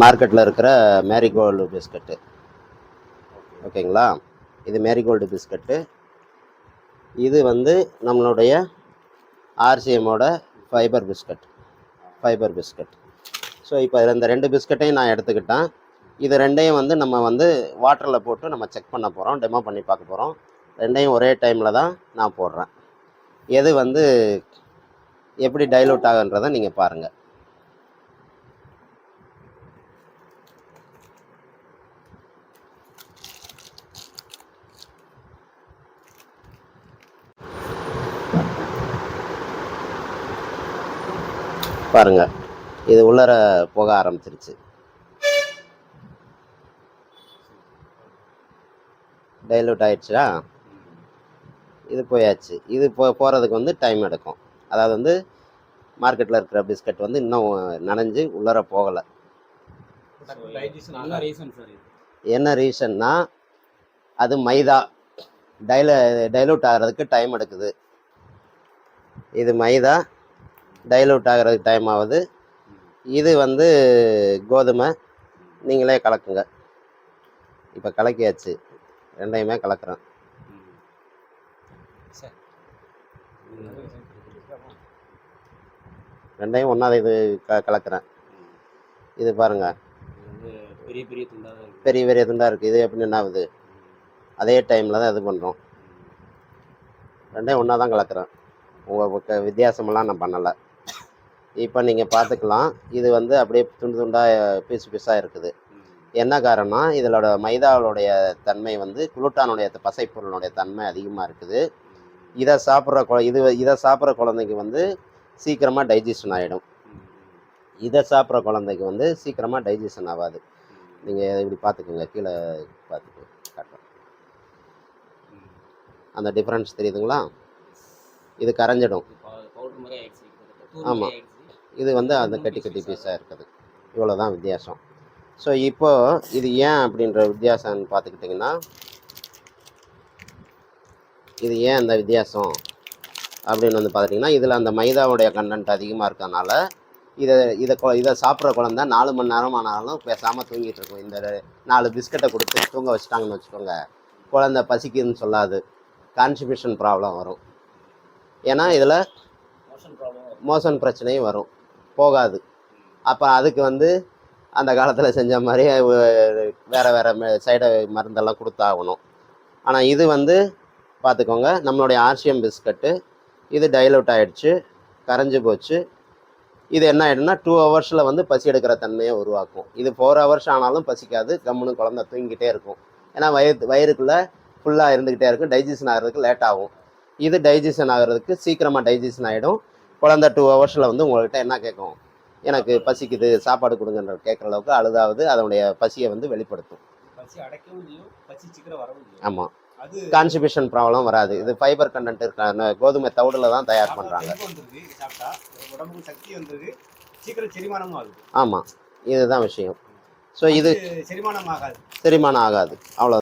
மார்க்கெட்டில் இருக்கிற marigold biscuit. ஓகேங்களா, இது மேரிகோல்டு பிஸ்கட்டு. இது வந்து நம்மளுடைய ஆர்சிஎம்மோட ஃபைபர் பிஸ்கட். ஸோ இப்போ இந்த 2 பிஸ்கட்டையும் நான் எடுத்துக்கிட்டேன். இது 2ஐயும் வந்து நம்ம வந்து வாட்டரில் போட்டு நம்ம செக் பண்ண போகிறோம், டெமோ பண்ணி பார்க்க போகிறோம். 2ஐயும் ஒரே டைமில் தான் நான் போடுறேன். எது வந்து எப்படி டைலூட் ஆகுன்றதை நீங்கள் பாருங்கள். பாருங்கள், இது உள்ளர போக ஆரம்பிச்சிருச்சு. டைலூட் ஆயிடுச்சா? இது போயாச்சு. இது போகிறதுக்கு வந்து டைம் எடுக்கும். அதாவது வந்து மார்க்கெட்டில் இருக்கிற பிஸ்கட் வந்து இன்னும் நனைஞ்சு உள்ளர போகலை. என்ன ரீசன்னா, அது மைதா டைலூட் ஆகிறதுக்கு டைம் எடுக்குது. இது மைதா டைலூட் ஆகிறதுக்கு டைம் ஆகுது. இது வந்து கோதுமை. நீங்களே கலக்குங்க. இப்போ கலக்கியாச்சு, 2ஐயுமே கலக்கிறேன். ரெண்டையும் ஒன்றாவது இது கலக்கிறேன். இது பாருங்கள், பெரிய பெரிய துண்டாக இருக்குது. இது எப்படி என்ன ஆகுது? அதே டைமில் தான் இது பண்ணுறோம். 2ஐயும் ஒன்றா தான் கலக்கிறேன். உங்கள் வித்தியாசமெல்லாம் நான் பண்ணலை. இப்போ நீங்கள் பார்த்துக்கலாம், இது வந்து அப்படியே துண்டு துண்டாக பீஸாக இருக்குது. என்ன காரணம்? இதோட மைதாவுடைய தன்மை வந்து குளுட்டானுடைய பசைப்பொருளுடைய தன்மை அதிகமாக இருக்குது. இதை சாப்பிட்ற குழந்தைக்கு வந்து சீக்கிரமாக டைஜஷன் ஆகிடும். இதை சாப்பிட்ற குழந்தைக்கு வந்து சீக்கிரமாக டைஜஷன் ஆகாது. நீங்கள் இப்படி பார்த்துக்குங்க, கீழே பார்த்துக்கு காட்டுறேன். அந்த டிஃப்ரென்ஸ் தெரியுதுங்களா? இது கரைஞ்சிடும். ஆமாம், இது வந்து அந்த கட்டி பீஸாக இருக்குது. இவ்வளோ தான் வித்தியாசம். ஸோ இப்போது இது ஏன் அப்படின்ற வித்தியாசம்னு பார்த்துக்கிட்டிங்கன்னா, இது ஏன் அந்த வித்தியாசம் அப்படின்னு வந்து பார்த்துட்டிங்கன்னா, இதில் அந்த மைதாவுடைய கண்டென்ட் அதிகமாக இருக்கறனால இதை சாப்பிட்ற குழந்தை 4 மணி நேரம் ஆனாலும் பேசாமல் தூங்கிட்டு இருக்கும். இந்த 4 பிஸ்கட்டை கொடுத்து தூங்க வச்சுட்டாங்கன்னு வச்சுக்கோங்க, குழந்தை பசிக்குதுன்னு சொல்லாது, கான்ஸ்டிபேஷன் ப்ராப்ளம் வரும். ஏன்னா இதில் மோஷன் பிரச்சனையும் வரும், போகாது. அப்போ அதுக்கு வந்து அந்த காலத்தில் செஞ்ச மாதிரி வேறு சைடு மருந்தெல்லாம் கொடுத்தாகணும். ஆனால் இது வந்து பார்த்துக்கோங்க, நம்மளுடைய ஆர்சிஎம் பிஸ்கட்டு இது டைலூட் ஆகிடுச்சு, கரைஞ்சி போச்சு. இது என்ன ஆகிடும்னா 2 ஹவர்ஸில் வந்து பசி எடுக்கிற தன்மையை உருவாக்கும். இது 4 ஹவர்ஸ் ஆனாலும் பசிக்காது, கம்முன்னு குழந்தை தூங்கிக்கிட்டே இருக்கும். ஏன்னா வயிறுக்குள்ளே ஃபுல்லாக இருந்துக்கிட்டே இருக்கும். டைஜஷன் ஆகிறதுக்கு லேட் ஆகும். இது டைஜஷன் ஆகிறதுக்கு சீக்கிரமாக டைஜஷன் ஆகிடும். குழந்தை 2 ஹவர்ஸில் வந்து உங்கள்கிட்ட என்ன கேட்கும்? எனக்கு பசிக்குது, சாப்பாடு கொடுங்கன்ற கேட்குற அளவுக்கு அழுதாவது அதனுடைய பசியை வந்து வெளிப்படுத்தும். ஆமாம், கான்ஸ்டிபேஷன் ப்ராப்ளம் வராது. இது ஃபைபர் கண்டென்ட் இருக்க கோதுமை தவிடில் தான் தயார் பண்ணுறாங்க. ஆமாம், இதுதான் விஷயம். ஸோ இது செரிமானம் ஆகாது, அவ்வளோ.